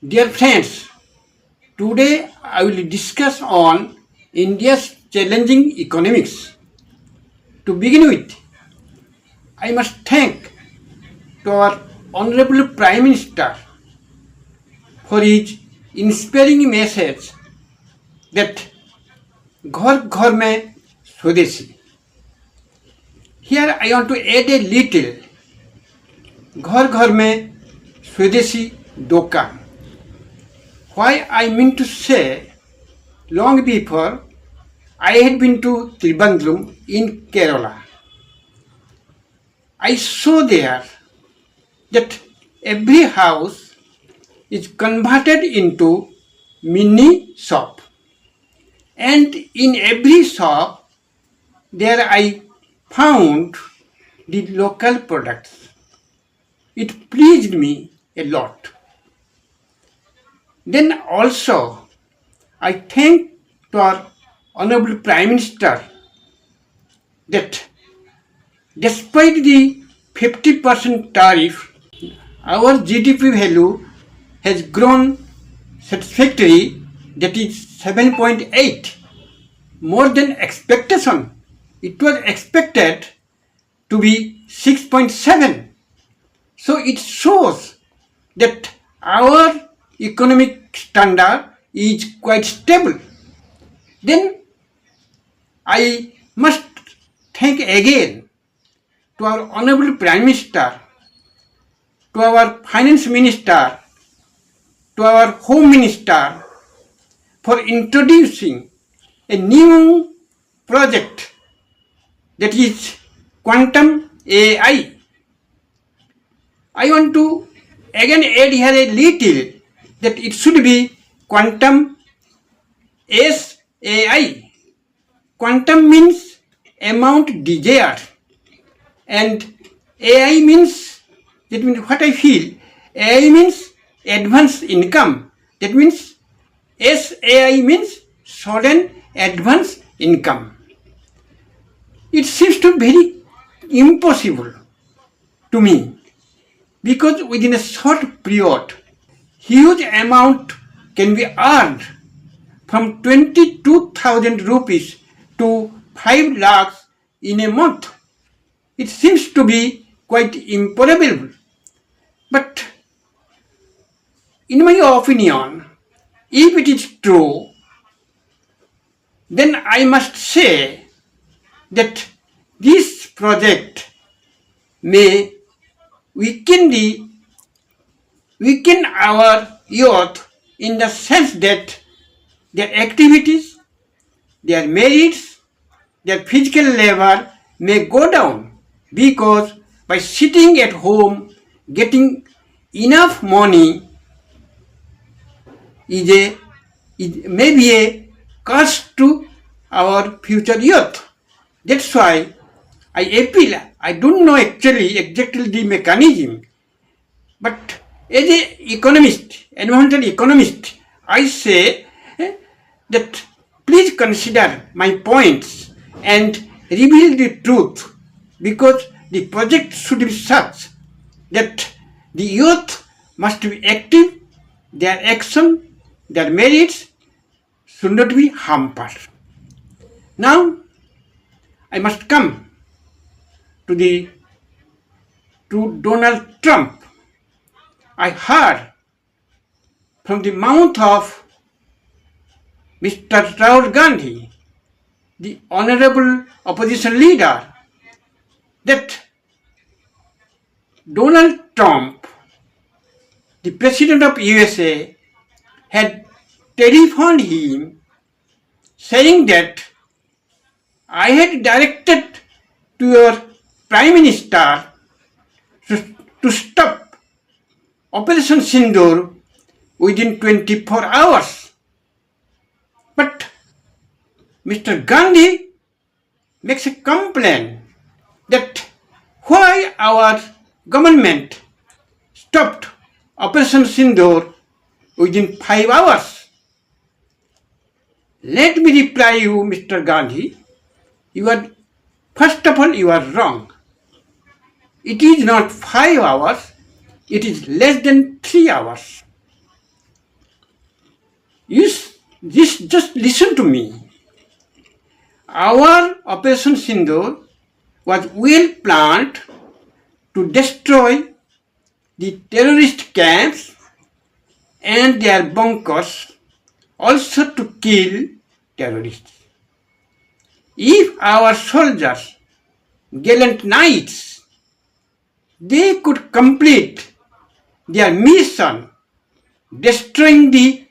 Dear friends, today I will discuss on India's challenging economics. To begin with, I must thank to our Honorable Prime Minister for his inspiring message that घर घर में स्वदेशी. Here I want to add a little घर घर में स्वदेशी दुकान. Why I mean to say, long before I had been to Trivandrum in Kerala, I saw there that every house is converted into mini shop, and in every shop there I found the local products. It pleased me a lot. Then also I thank to our Honorable Prime Minister that despite the 50% tariff, our GDP value has grown satisfactory, that is 7.8, more than expectation. It was expected to be 6.7. So it shows that our economic standard is quite stable. Then I must thank again to our Honorable Prime Minister, to our Finance Minister, to our Home Minister for introducing a new project, that is quantum AI. I want to again add here a little that it should be quantum SAI. Quantum means amount desired, and AI means, that means what I feel, AI means advance income. That means SAI means sudden advance income. It seems to be very impossible to me, because within a short period, huge amount can be earned from 22,000 rupees to 5 lakhs in a month. It seems to be quite improbable. But in my opinion, if it is true, then I must say that this project may weaken our youth in the sense that their activities, their merits, their physical labor may go down, because by sitting at home getting enough money may be a cost to our future youth. That's why I appeal. I don't know exactly the mechanism, but as an economist, environmental economist, I say that please consider my points and reveal the truth, because the project should be such that the youth must be active, their action, their merits should not be hampered. Now I must come to Donald Trump. I heard from the mouth of Mr. Rahul Gandhi, the honorable opposition leader, that Donald Trump, the president of USA, had telephoned him saying that I had directed to your Prime Minister to stop Operation Sindoor within 24 hours. But Mr. Gandhi makes a complaint that why our government stopped Operation Sindoor within 5 hours. Let me reply you, Mr. Gandhi. First of all, you are wrong. It is not 5 hours, it is less than 3 hours. Just listen to me. Our Operation Sindoor was well planned to destroy the terrorist camps and their bunkers, also to kill terrorists. If our soldiers, gallant knights, they could complete their mission, destroying the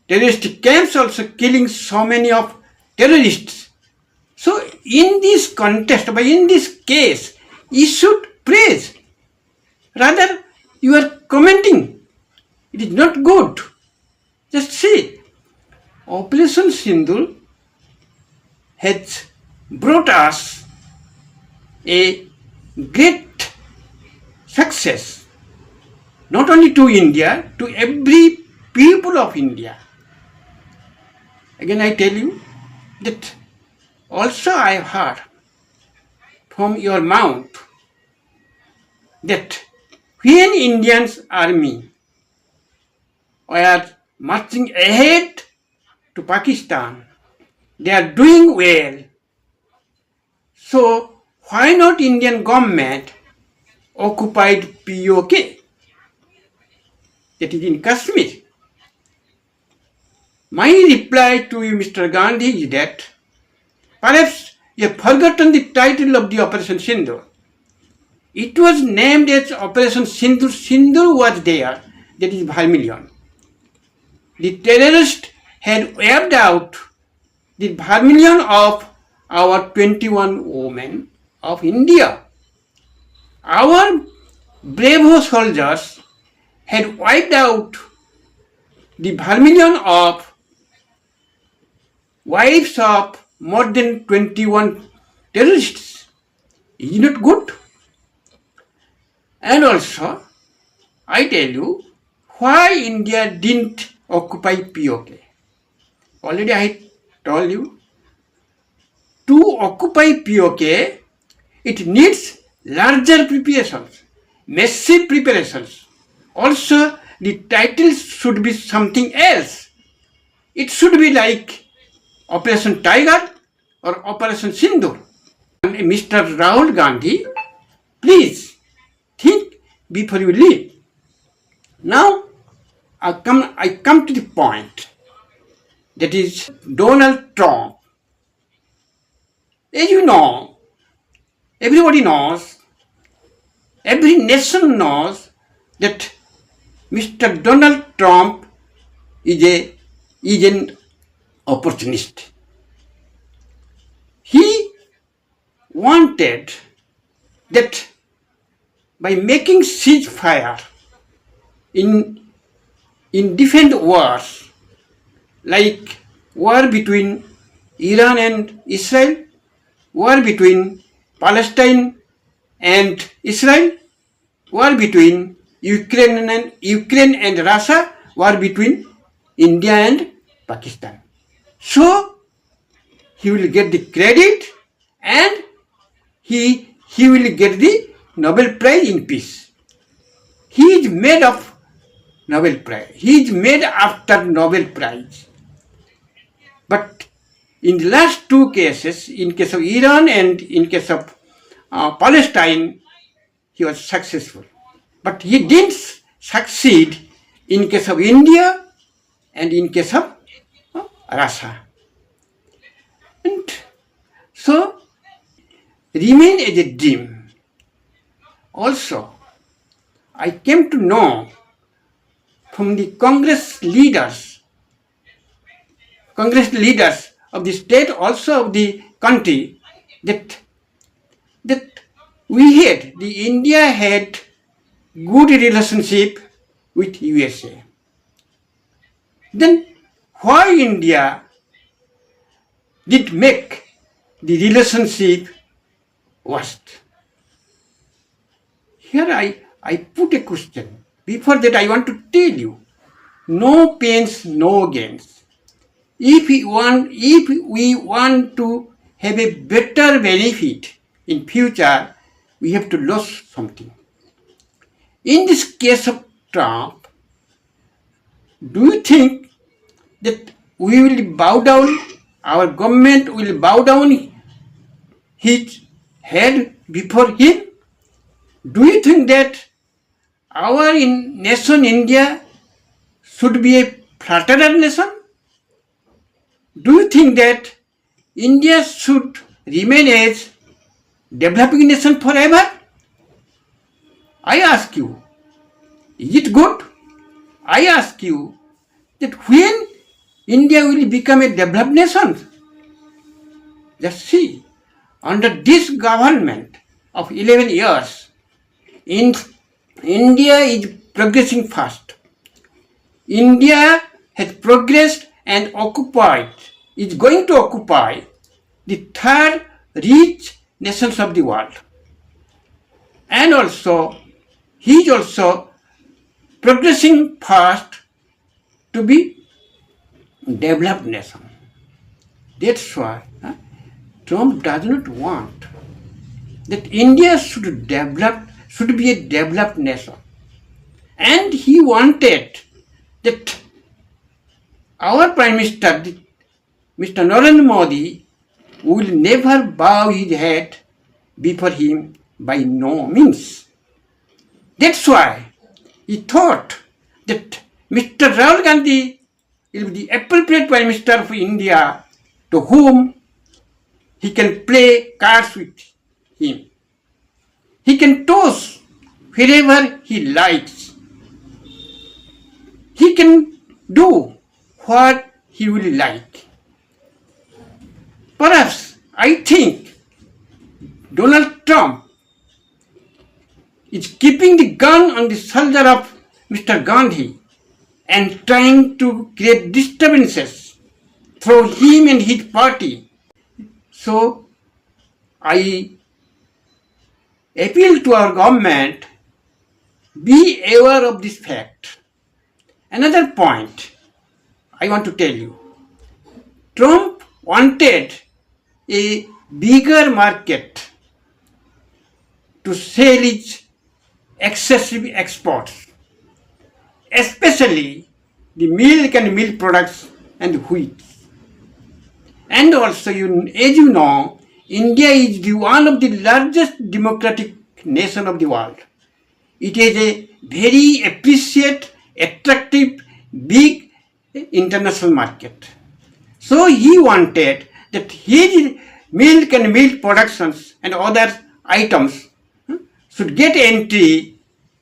terrorist camps, also killing so many of terrorists. So in this context, but in this case, you should praise. Rather, you are commenting. It is not good. Just see, Operation Sindoor has brought us a great success, not only to India, to every people of India. Again, I tell you that also I have heard from your mouth that when Indians army were marching ahead to Pakistan, they are doing well. So why not Indian government occupied POK? That is in Kashmir. My reply to you, Mr. Gandhi, is that perhaps you have forgotten the title of the Operation Sindoor. It was named as Operation Sindoor. Sindoor was there, that is vermilion. The terrorists had wiped out the vermilion of our 21 women of India. Our brave soldiers had wiped out the vermilion of wives of more than 21 terrorists. Is it not good? And also, I tell you, why India didn't occupy POK. Already I told you, to occupy POK, it needs larger preparations, massive preparations. Also, the title should be something else. It should be like Operation Tiger or Operation Sindoor. And Mr. Rahul Gandhi, please think before you leave. Now, I come to the point. That is Donald Trump. As you know, everybody knows, every nation knows that Mr. Donald Trump is an opportunist. He wanted that by making ceasefire in different wars, like war between Iran and Israel, war between Palestine and Israel, war between Ukraine and Russia, war between India and Pakistan. So he will get the credit and he will get the Nobel Prize in Peace. He is made of Nobel Prize. He is made after Nobel Prize. But in the last two cases, in case of Iran and in case of Palestine, he was successful. But he didn't succeed in case of India and in case of Russia. And so, remain as a dream. Also, I came to know from the Congress leaders of the state, also of the country, that India had good relationship with USA. Then why India did make the relationship worst? Here I put a question. Before that, I want to tell you, no pains, no gains. If we want to have a better benefit in future, we have to lose something. In this case of Trump, do you think that we will bow down, our government will bow down his head before him? Do you think that our nation India should be a flatterer nation? Do you think that India should remain as developing nation forever? I ask you, is it good? I ask you that when India will become a developed nation? Just see, under this government of 11 years, India is progressing fast. India has progressed and occupied, is going to occupy the third rich nations of the world. And also, he is also progressing fast to be developed nation. That's why Trump does not want that India should be a developed nation. And he wanted that our Prime Minister, Mr. Narendra Modi, will never bow his head before him by no means. That's why he thought that Mr. Rahul Gandhi will be the appropriate Prime Minister of India to whom he can play cards with him. He can toss wherever he likes. He can do what he will like. Perhaps I think Donald Trump is keeping the gun on the shoulder of Mr. Gandhi and trying to create disturbances through him and his party. So I appeal to our government, be aware of this fact. Another point I want to tell you, Trump wanted a bigger market to sell its excessive exports, especially the milk and milk products and wheat. And also, as you know, India is one of the largest democratic nations of the world. It is a very appreciated, attractive, big international market. So he wanted that his milk and milk productions and other items should get entry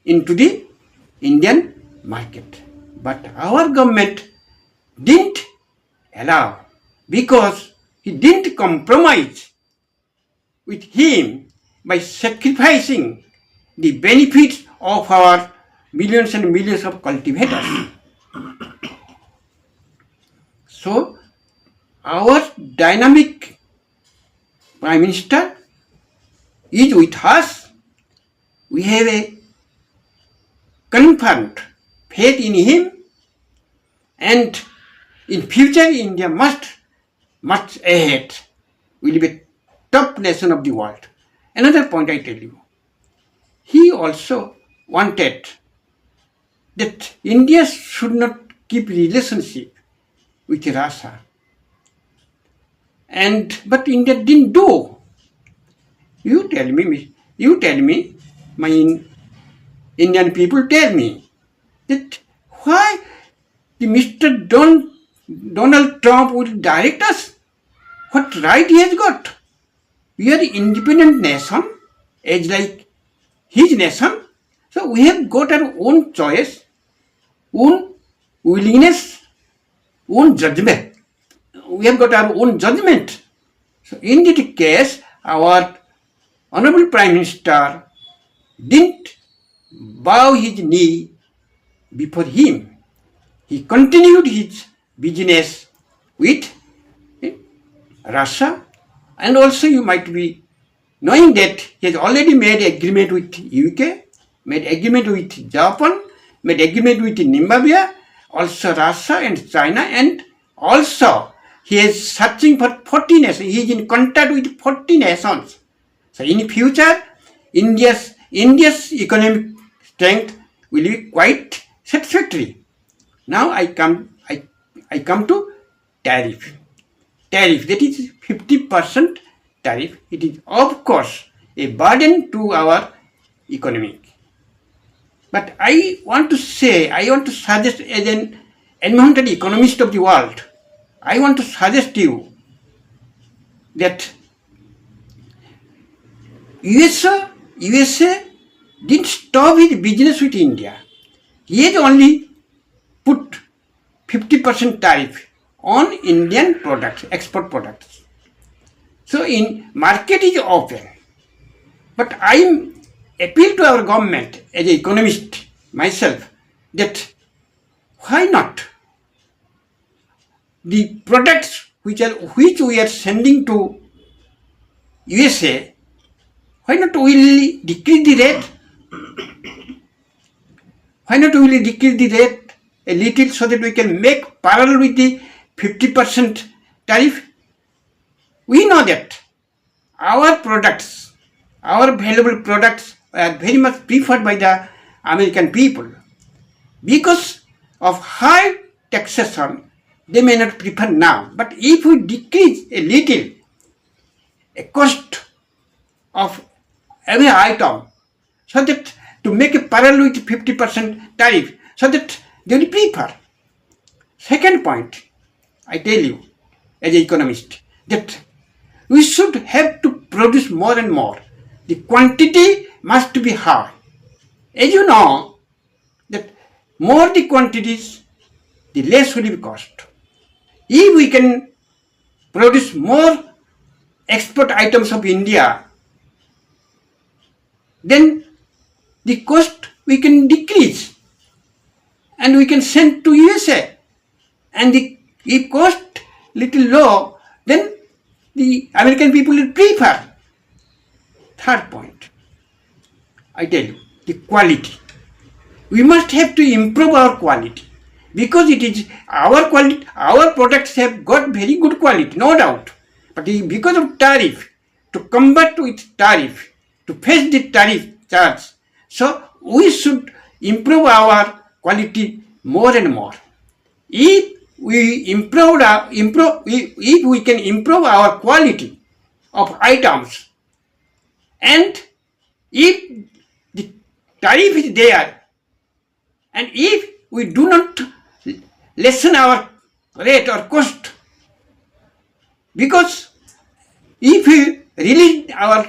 into the Indian market. But our government didn't allow, because he didn't compromise with him by sacrificing the benefits of our millions and millions of cultivators. So, our dynamic Prime Minister is with us. We have a confirmed faith in him, and in future India much ahead will be a top nation of the world. Another point I tell you, he also wanted that India should not keep relationship with Russia. But India didn't do. You tell me, my Indian people tell me that why the Mr. Donald Trump will direct us? What right he has got? We are an independent nation, as like his nation. So we have got our own choice, own willingness, own judgment. We have got our own judgment. So in this case, our Honorable Prime Minister didn't bow his knee before him. He continued his business with Russia, and also you might be knowing that he has already made agreement with UK, made agreement with Japan, made agreement with Zimbabwe, also Russia and China, and also he is searching for 40 nations. He is in contact with 40 nations. So in future, India's economic strength will be quite satisfactory. Now I I come to tariff. Tariff, that is 50% tariff. It is of course a burden to our economy. But I want to suggest as an environmental economist of the world, I want to suggest you that USA didn't stop his business with India. He had only put 50% tariff on Indian products, export products. So in market is open. But I appeal to our government as an economist myself that why not the products which we are sending to USA, why not we decrease the rate? Why not we decrease the rate a little so that we can make parallel with the 50% tariff? We know that our products, our valuable products are very much preferred by the American people. Because of high taxation, they may not prefer now. But if we decrease a little a cost of every item, so that to make a parallel with 50% tariff, so that they will prefer. Second point, I tell you as an economist, that we should have to produce more and more. The quantity must be high. As you know, that more the quantities, the less will be cost. If we can produce more export items of India, then the cost we can decrease and we can send to USA. And if cost little low, then the American people will prefer. Third point, I tell you, the quality. We must have to improve our quality because it is our quality. Our products have got very good quality, no doubt. But because of tariff, to combat with tariff, to face the tariff charge, so we should improve our quality more and more. If we if we can improve our quality of items, and if the tariff is there, and if we do not lessen our rate or cost, because if we release our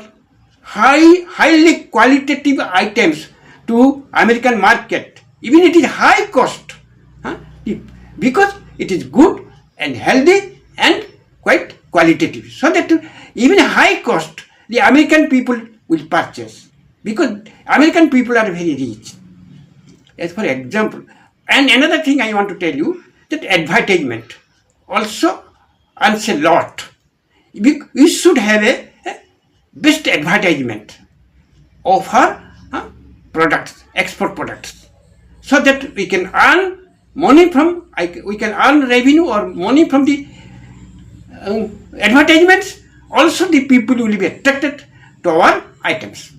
highly qualitative items to American market, even it is high cost, because it is good and healthy and quite qualitative, so that even high cost the American people will purchase, because American people are very rich. As for example, and another thing I want to tell you, that advertisement also earns a lot. We should have a best advertisement of our products, export products, so that we can earn money from, we can earn revenue or money from the advertisements. Also the people will be attracted to our items.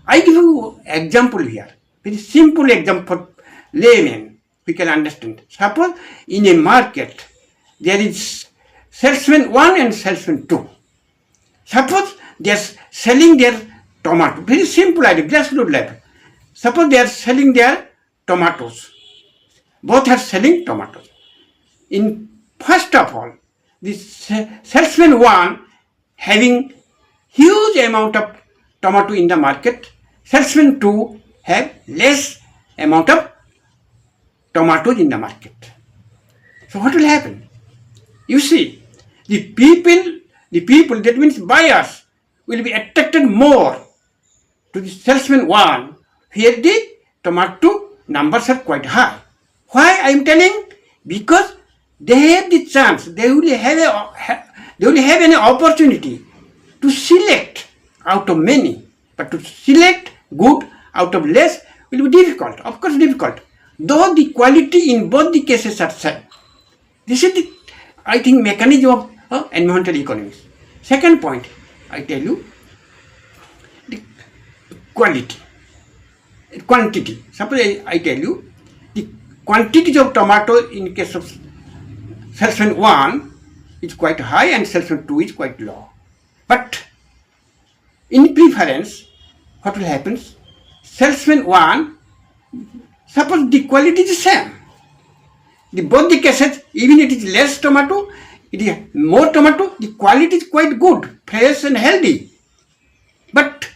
I give you example here, very simple example for layman we can understand. Suppose in a market there is salesman 1 and salesman 2. Suppose they are selling their tomato, very simple idea, grassroots level. Suppose they are selling their tomatoes. Both are selling tomatoes. In first of all, this salesman 1 having huge amount of tomato in the market, salesman 2 have less amount of tomatoes in the market. So what will happen? You see, the people, that means buyers, will be attracted more to the salesman 1, where the tomato numbers are quite high. Why I am telling? Because they have the chance, they will have an opportunity to select out of many. But to select good out of less will be difficult, of course difficult, though the quality in both the cases are same. This is the, I think, mechanism of environmental economics. Second point, I tell you, the quality, quantity. Suppose I tell you, the quantity of tomato in case of salesman 1 is quite high and salesman 2 is quite low. But in preference, what will happen? Salesman 1, suppose the quality is the same. Both the cases, even it is less tomato, it is more tomato, the quality is quite good, fresh and healthy. But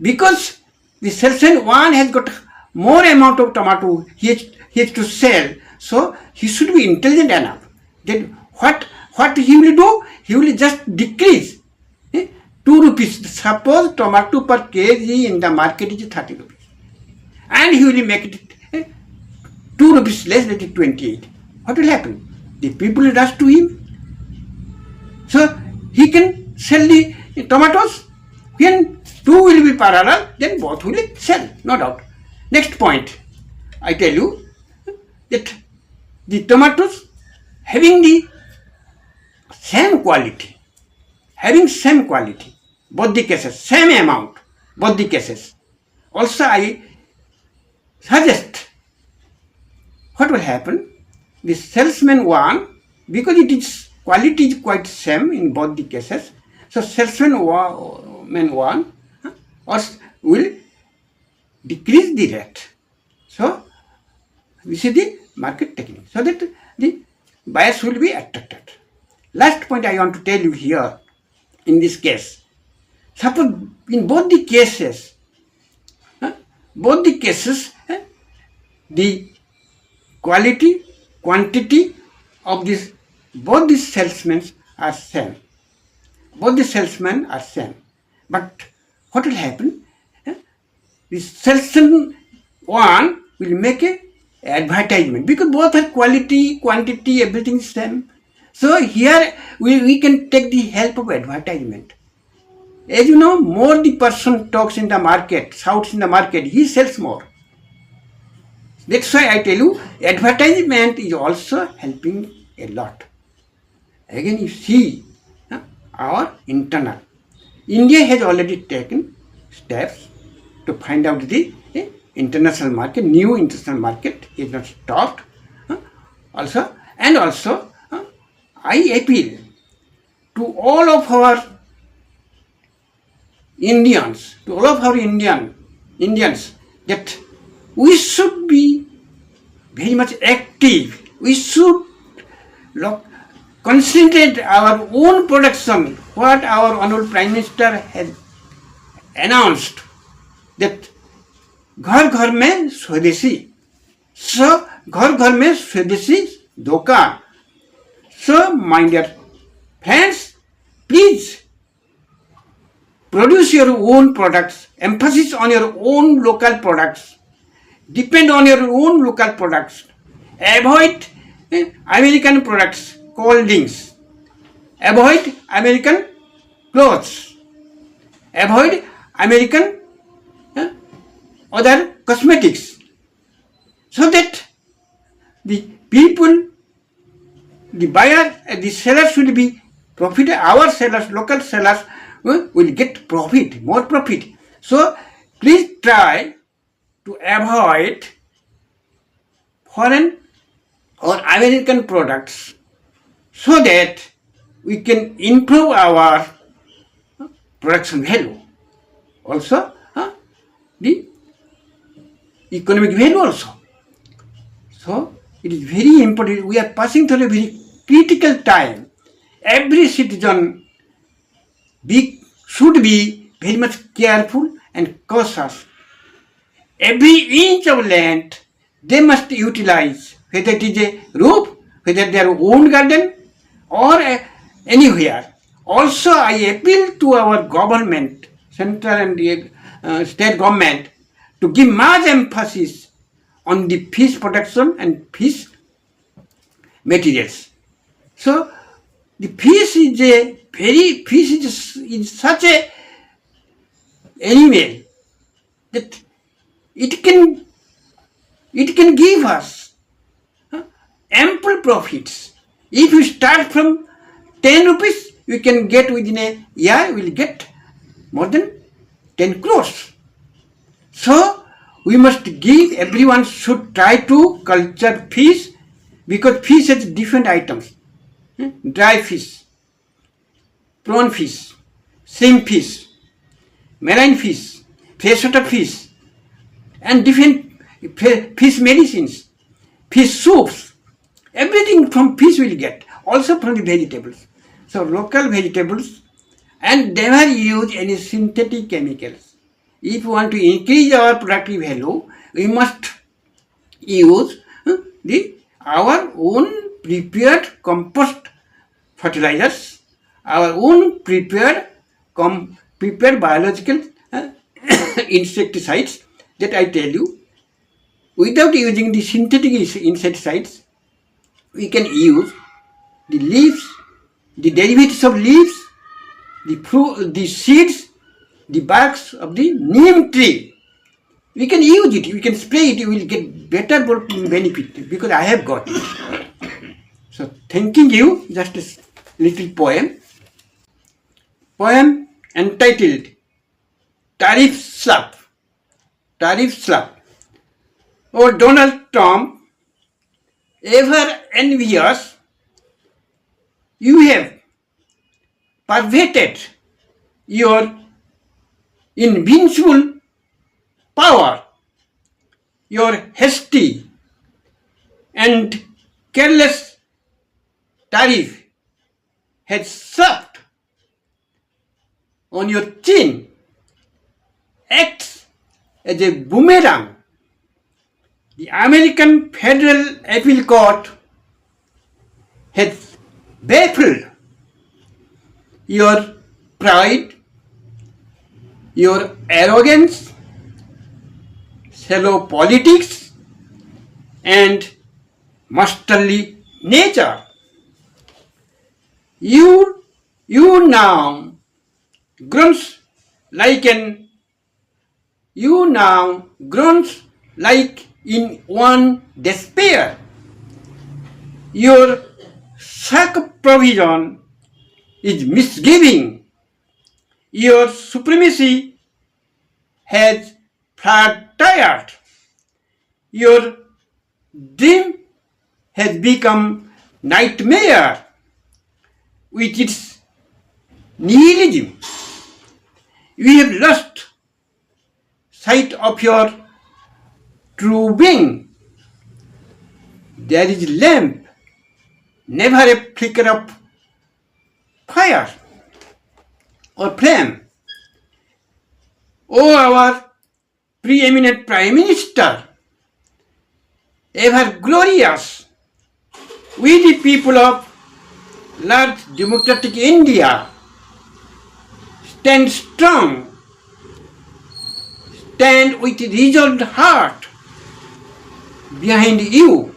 because the salesman 1 has got more amount of tomato he has to sell, so he should be intelligent enough. Then what he will do? He will just decrease 2 rupees. Suppose tomato per kg in the market is 30 rupees. And he will make it 2 rupees less, that is 28. What will happen? The people will rush to him. So he can sell the tomatoes. When 2 will be parallel, then both will sell, no doubt. Next point, I tell you that the tomatoes having the same quality, both the cases, same amount, both the cases. Also, I suggest what will happen. The salesman 1, because it is quality is quite same in both the cases, so salesman 1 will decrease the rate. So this is the market technique, so that the buyers will be attracted. Last point I want to tell you here, in this case, suppose in both the cases, the quality, quantity of both the salesmen are same. But what will happen? The salesman 1 will make a advertisement, because both are quality, quantity, everything is same. So here we can take the help of advertisement. As you know, more the person talks in the market, shouts in the market, he sells more. That's why I tell you, advertisement is also helping a lot. Again, you see our internal. India has already taken steps to find out the international market, new international market is not stopped. Also, I appeal to all of our Indians, that we should be very much active. We should concentrate our own production. What our Honorable Prime Minister has announced, that घर घर में स्वदेशी, so घर घर में स्वदेशी दुकान. So my dear friends, please produce your own products, emphasis on your own local products, depend on your own local products, avoid American products, cold drinks, avoid American clothes, avoid American other cosmetics, so that the people, the buyer, the sellers will be profit. Our sellers, local sellers, will get profit, more profit. So please try to avoid foreign or American products, so that we can improve our production value. Also, the economic value also. So it is very important. We are passing through a very critical time. Every citizen should be very much careful and cautious. Every inch of land they must utilize, whether it is a roof, whether their own garden, or anywhere. Also, I appeal to our government, central and state government, to give much emphasis on the fish production and fish materials. So the fish is such a animal that it can give us ample profits. If you start from 10 rupees, you can get within a year, you will get more than 10 crores. So we must give, everyone should try to culture fish, because fish has different items. dry fish, prawn fish, shrimp fish, marine fish, freshwater fish, and different fish medicines, fish soups. Everything from fish will get, also from the vegetables. So local vegetables, and never use any synthetic chemicals. If you want to increase our productive value, we must use our own prepared compost fertilizers, our own prepared biological insecticides that I tell you. Without using the synthetic insecticides, we can use the leaves, the derivatives of leaves, the fruit, the seeds, the barks of the neem tree. We can use it, we can spray it, you will get better benefit because I have got it. So thanking you, just a little poem. Poem entitled Tariff Slap. Tariff Slap. Oh Donald Trump, ever envious, you have perverted your invincible power. Your hasty and careless tariff has sucked on your chin, acts as a boomerang. The American Federal Appeal Court has baffled your pride, your arrogance, shallow politics, and masterly nature. You now grunts like in one despair. Your sack provision is misgiving. Your supremacy has flat-tired. Your dream has become nightmare with its nihilism. You have lost sight of your true being. There is lamp, never a flicker of fire or flame. Oh, our preeminent Prime Minister, ever glorious, we the people of large democratic India stand strong, stand with resolved heart behind you.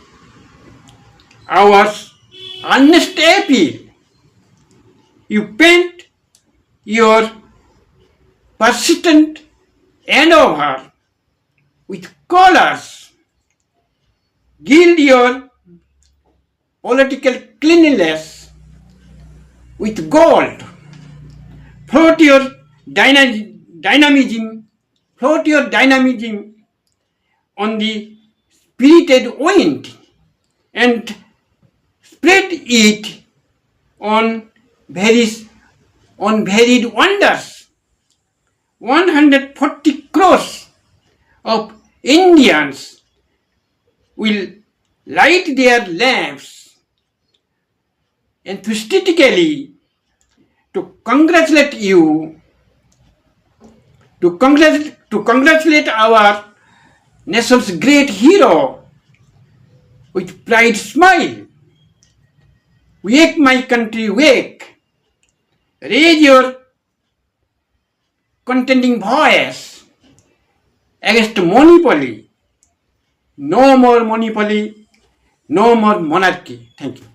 Our earnest appeal, you paint your persistent endeavor with colors, gild your political cleanliness with gold, float your dynamism on the spirited wind and spread it on varied wonders. 140 crores of Indians will light their lamps enthusiastically to congratulate you, to congratulate our nation's great hero with pride smile. Wake my country, wake. Raise your contending voice against monopoly. No more monopoly, no more monarchy. Thank you.